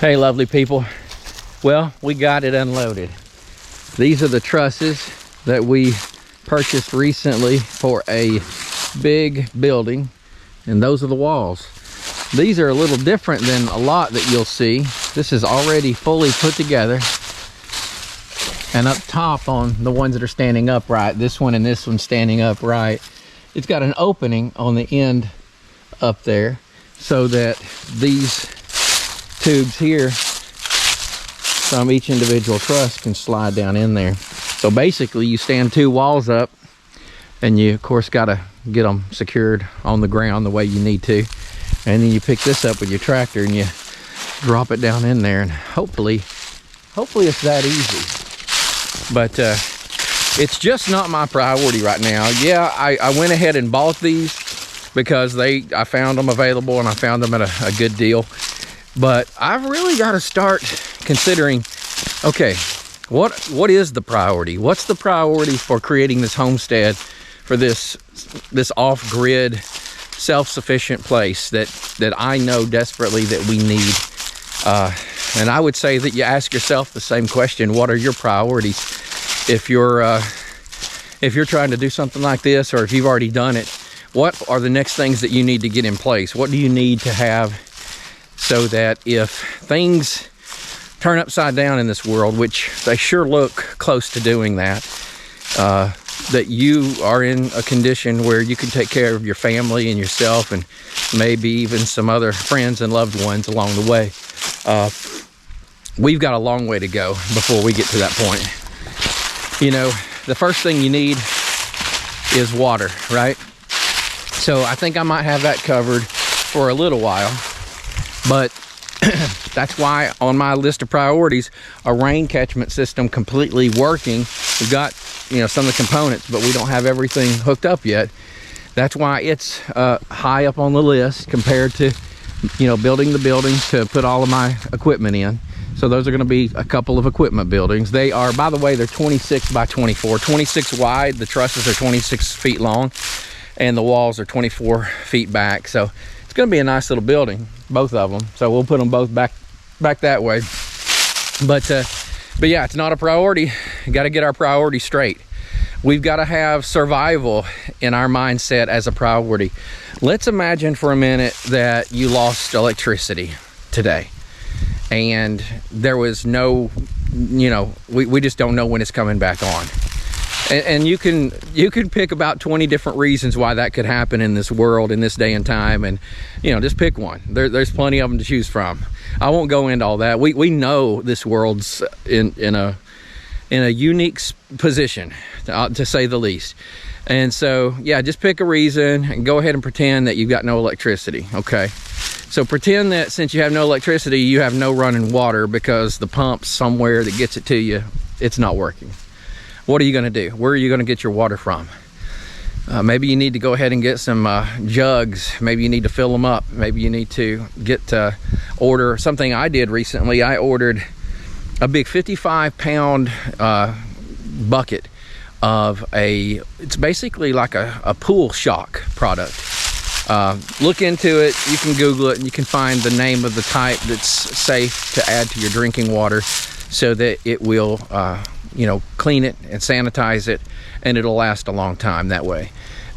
Hey, lovely people. Well, we got it unloaded. These are the trusses that we purchased recently for a big building, and those are the walls. These are a little different than a lot that you'll see. This is already fully put together, and up top on the ones that are standing upright, this one and this one standing upright, it's got an opening on the end up there so that these tubes here from each individual truss can slide down in there. So basically you stand two walls up, and you of course got to get them secured on the ground the way you need to, and then you pick this up with your tractor and you drop it down in there, and hopefully it's that easy. But it's just not my priority right now. Yeah, I went ahead and bought these because I found them available and I found them at a good deal. But I've really got to start considering, okay, what is the priority? What's the priority for creating this homestead, for this off-grid, self-sufficient place that I know desperately that we need? And I would say that you ask yourself the same question: what are your priorities? If you're trying to do something like this, or if you've already done it, what are the next things that you need to get in place? What do you need to have so that if things turn upside down in this world, which they sure look close to doing that, that you are in a condition where you can take care of your family and yourself, and maybe even some other friends and loved ones along the way. We've got a long way to go before we get to that point. You know, the first thing you need is water, right? So I think I might have that covered for a little while, but that's why on my list of priorities, a rain catchment system completely working. We've got, some of the components, but we don't have everything hooked up yet. That's why it's high up on the list compared to, building the buildings to put all of my equipment in. So those are going to be a couple of equipment buildings. They are, by the way, they're 26 by 24, 26 wide. The trusses are 26 feet long, and the walls are 24 feet back. So it's going to be a nice little building, both of them. So we'll put them both back that way. But yeah, it's not a priority. You got to get our priorities straight. We've got to have survival in our mindset as a priority. Let's imagine for a minute that you lost electricity today, and there was no, we just don't know when it's coming back on. And you can pick about 20 different reasons why that could happen in this world, in this day and time, and just pick one. There's plenty of them to choose from. I won't go into all that. We know this world's in a unique position, to say the least. And so yeah, just pick a reason and go ahead and pretend that you've got no electricity. Okay, so pretend that since you have no electricity, you have no running water because the pump somewhere that gets it to you, it's not working. What are you going to do? Where are you going to get your water from? Maybe you need to go ahead and get some jugs. Maybe you need to fill them up. Maybe you need to order something. I did recently. I ordered a big 55-pound bucket of it's basically like a pool shock product. Look into it. You can Google it and you can find the name of the type that's safe to add to your drinking water, so that it will clean it and sanitize it, and it'll last a long time that way.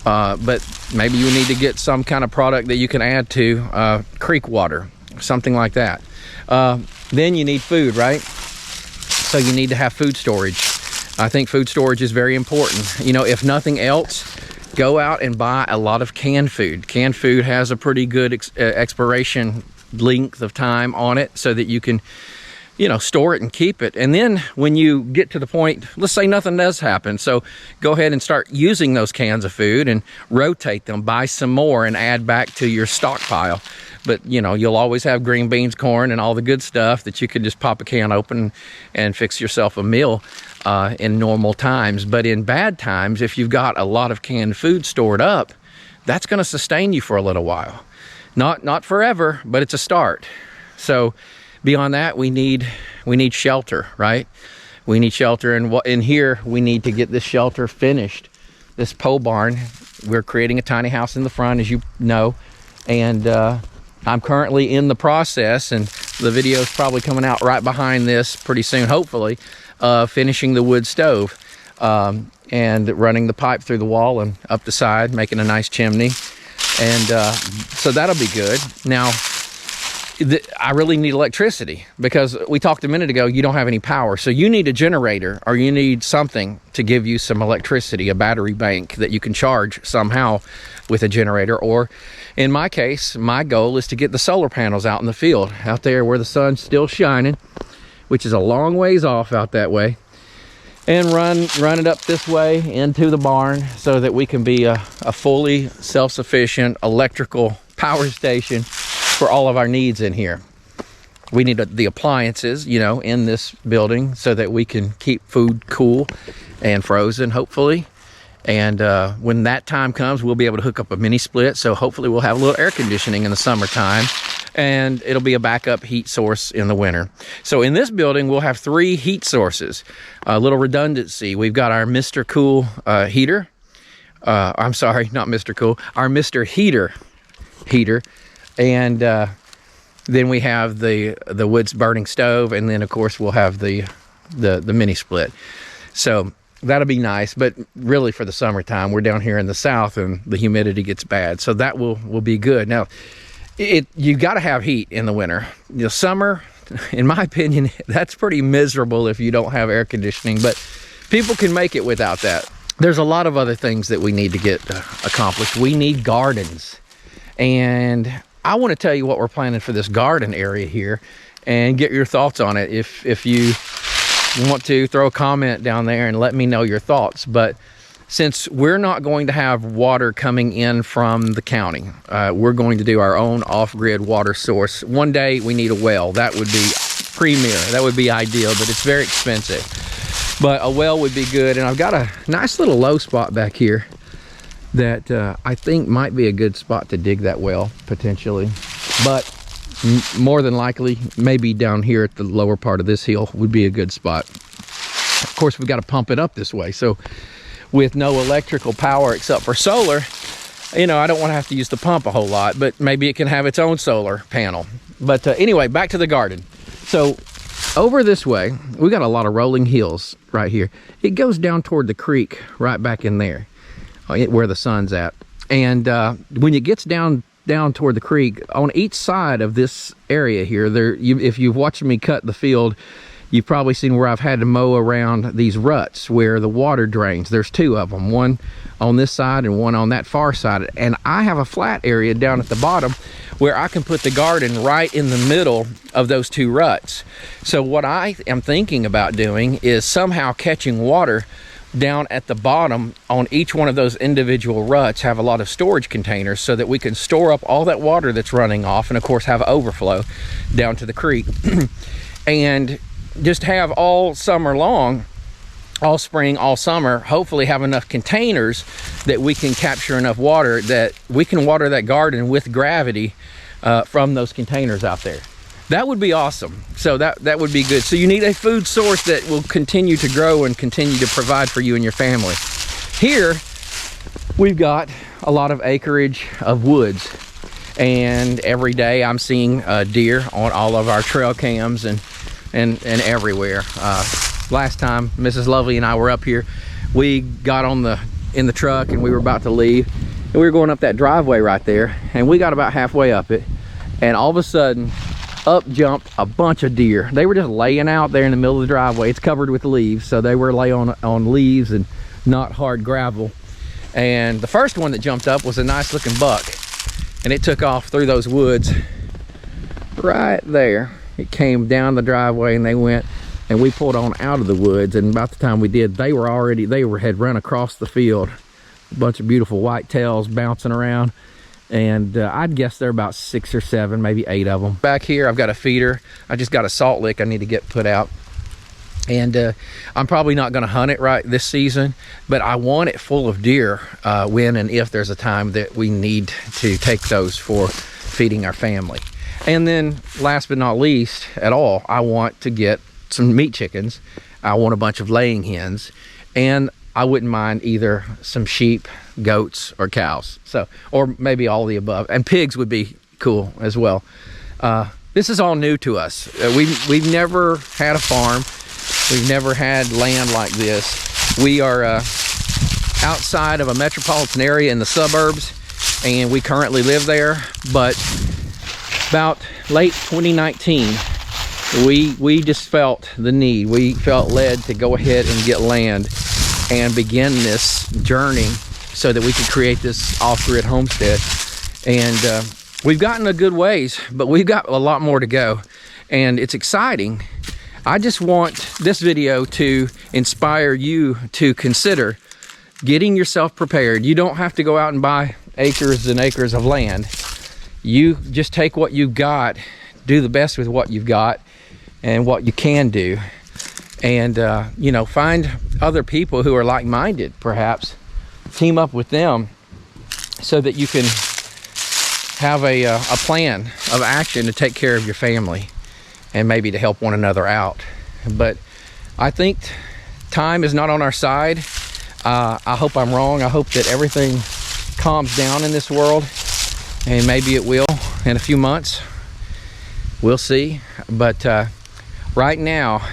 But maybe you need to get some kind of product that you can add to creek water, something like that. Then you need food, right? So you need to have food storage. I think food storage is very important. If nothing else, go out and buy a lot of canned food. Canned food has a pretty good expiration length of time on it, so that you can store it and keep it. And then when you get to the point, let's say nothing does happen, so go ahead and start using those cans of food and rotate them, buy some more and add back to your stockpile. But you'll always have green beans, corn, and all the good stuff that you can just pop a can open and fix yourself a meal in normal times. But in bad times, if you've got a lot of canned food stored up, that's going to sustain you for a little while. Not forever, but it's a start. So beyond that, we need shelter, right? We need shelter, and in here we need to get this shelter finished. This pole barn, we're creating a tiny house in the front, as you know, and I'm currently in the process, and The video is probably coming out right behind this pretty soon, hopefully, finishing the wood stove and running the pipe through the wall and up the side, making a nice chimney. And so that'll be good. Now, I really need electricity because we talked a minute ago, you don't have any power. So you need a generator, or you need something to give you some electricity, a battery bank that you can charge somehow with a generator. Or in my case, my goal is to get the solar panels out in the field, out there where the sun's still shining, which is a long ways off out that way, and run it up this way into the barn so that we can be a fully self-sufficient electrical power station for all of our needs in here. We need the appliances, you know, in this building so that we can keep food cool and frozen, hopefully. And when that time comes, we'll be able to hook up a mini split. So hopefully we'll have a little air conditioning in the summertime, and it'll be a backup heat source in the winter. So in this building, we'll have 3 heat sources. A little redundancy. We've got our Mr. Cool heater. I'm sorry, not Mr. Cool. Our Mr. Heater. And then we have the wood burning stove, and then of course we'll have the mini split. So that'll be nice, but really for the summertime, we're down here in the south and the humidity gets bad, so that will be good. Now, you got to have heat in the winter. The summer, in my opinion, that's pretty miserable if you don't have air conditioning, but people can make it without that. There's a lot of other things that we need to get accomplished. We need gardens, and I want to tell you what we're planning for this garden area here and get your thoughts on it. If you want to, throw a comment down there and let me know your thoughts. But since we're not going to have water coming in from the county, we're going to do our own off-grid water source. One day we need a well. That would be premier. That would be ideal, but it's very expensive. But a well would be good. And I've got a nice little low spot back here that I think might be a good spot to dig that well, potentially. But more than likely, maybe down here at the lower part of this hill would be a good spot. Of course, we've got to pump it up this way. So with no electrical power except for solar, you know, I don't want to have to use the pump a whole lot, but maybe it can have its own solar panel. But anyway, back to the garden. So over this way, we got a lot of rolling hills right here. It goes down toward the creek right back in there, where the sun's at. And when it gets down toward the creek, on each side of this area here, if you've watched me cut the field, you've probably seen where I've had to mow around these ruts where the water drains. There's 2 of them, one on this side and one on that far side. And I have a flat area down at the bottom where I can put the garden right in the middle of those 2 ruts. So what I am thinking about doing is somehow catching water down at the bottom on each one of those individual ruts, have a lot of storage containers so that we can store up all that water that's running off, and of course have overflow down to the creek. And just have all summer long, all spring, all summer, hopefully have enough containers that we can capture enough water that we can water that garden with gravity from those containers out there. That would be awesome. So that would be good. So you need a food source that will continue to grow and continue to provide for you and your family. Here, we've got a lot of acreage of woods. And every day I'm seeing deer on all of our trail cams and everywhere. Last time Mrs. Lovely and I were up here, we got in the truck and we were about to leave. And we were going up that driveway right there. And we got about halfway up it. And all of a sudden, up jumped a bunch of deer. They were just laying out there in the middle of the driveway. It's covered with leaves, so they were laying on leaves and not hard gravel. And the first one that jumped up was a nice looking buck, and it took off through those woods right there. It came down the driveway and they went, and we pulled on out of the woods, and about the time we did, they had run across the field. A bunch of beautiful white tails bouncing around. And I'd guess there are about 6 or 7, maybe 8 of them. Back here, I've got a feeder. I just got a salt lick I need to get put out. And I'm probably not gonna hunt it right this season, but I want it full of deer when and if there's a time that we need to take those for feeding our family. And then last but not least at all, I want to get some meat chickens. I want a bunch of laying hens, and I wouldn't mind either some sheep, goats, or cows. So, or maybe all of the above. And pigs would be cool as well. this is all new to us. We've never had a farm. We've never had land like this. We are outside of a metropolitan area in the suburbs, and we currently live there. But about late 2019, we just felt the need. We felt led to go ahead and get land and begin this journey so that we could create this off-grid homestead. And we've gotten a good ways, but we've got a lot more to go, and it's exciting. I just want this video to inspire you to consider getting yourself prepared. You don't have to go out and buy acres and acres of land. You just take what you've got, do the best with what you've got and what you can do, and you know, find other people who are like-minded, perhaps team up with them so that you can have a plan of action to take care of your family and maybe to help one another out. But I think time is not on our side. I hope I'm wrong. I hope that everything calms down in this world, and maybe it will in a few months. We'll see. But right now,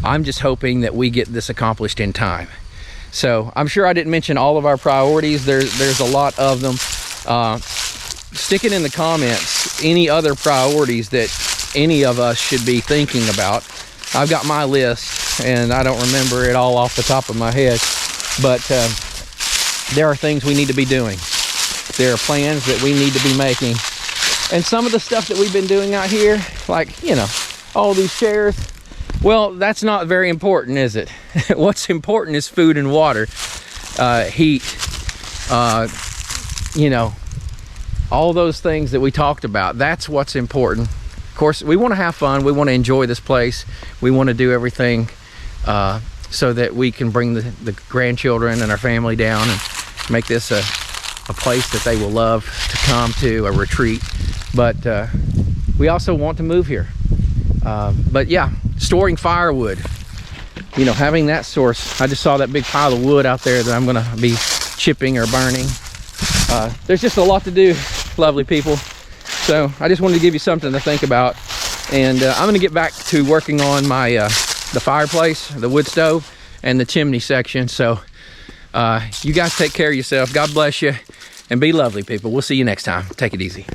I'm just hoping that we get this accomplished in time. So I'm sure I didn't mention all of our priorities. There's a lot of them. Stick it in the comments any other priorities that any of us should be thinking about. I've got my list, and I don't remember it all off the top of my head, but there are things we need to be doing. There are plans that we need to be making. And some of the stuff that we've been doing out here, like, you know, all these chairs, well, that's not very important, is it? What's important is food and water, heat, you know, all those things that we talked about. That's what's important. Of course, we want to have fun. We want to enjoy this place. We want to do everything so that we can bring the grandchildren and our family down and make this a place that they will love to come to, a retreat. But we also want to move here. But yeah, storing firewood, you know, having that source. I just saw that big pile of wood out there that I'm going to be chipping or burning. There's just a lot to do, lovely people. So I just wanted to give you something to think about. And I'm going to get back to working on my the fireplace, the wood stove, and the chimney section. So you guys take care of yourself. God bless you, and be lovely, people. We'll see you next time. Take it easy.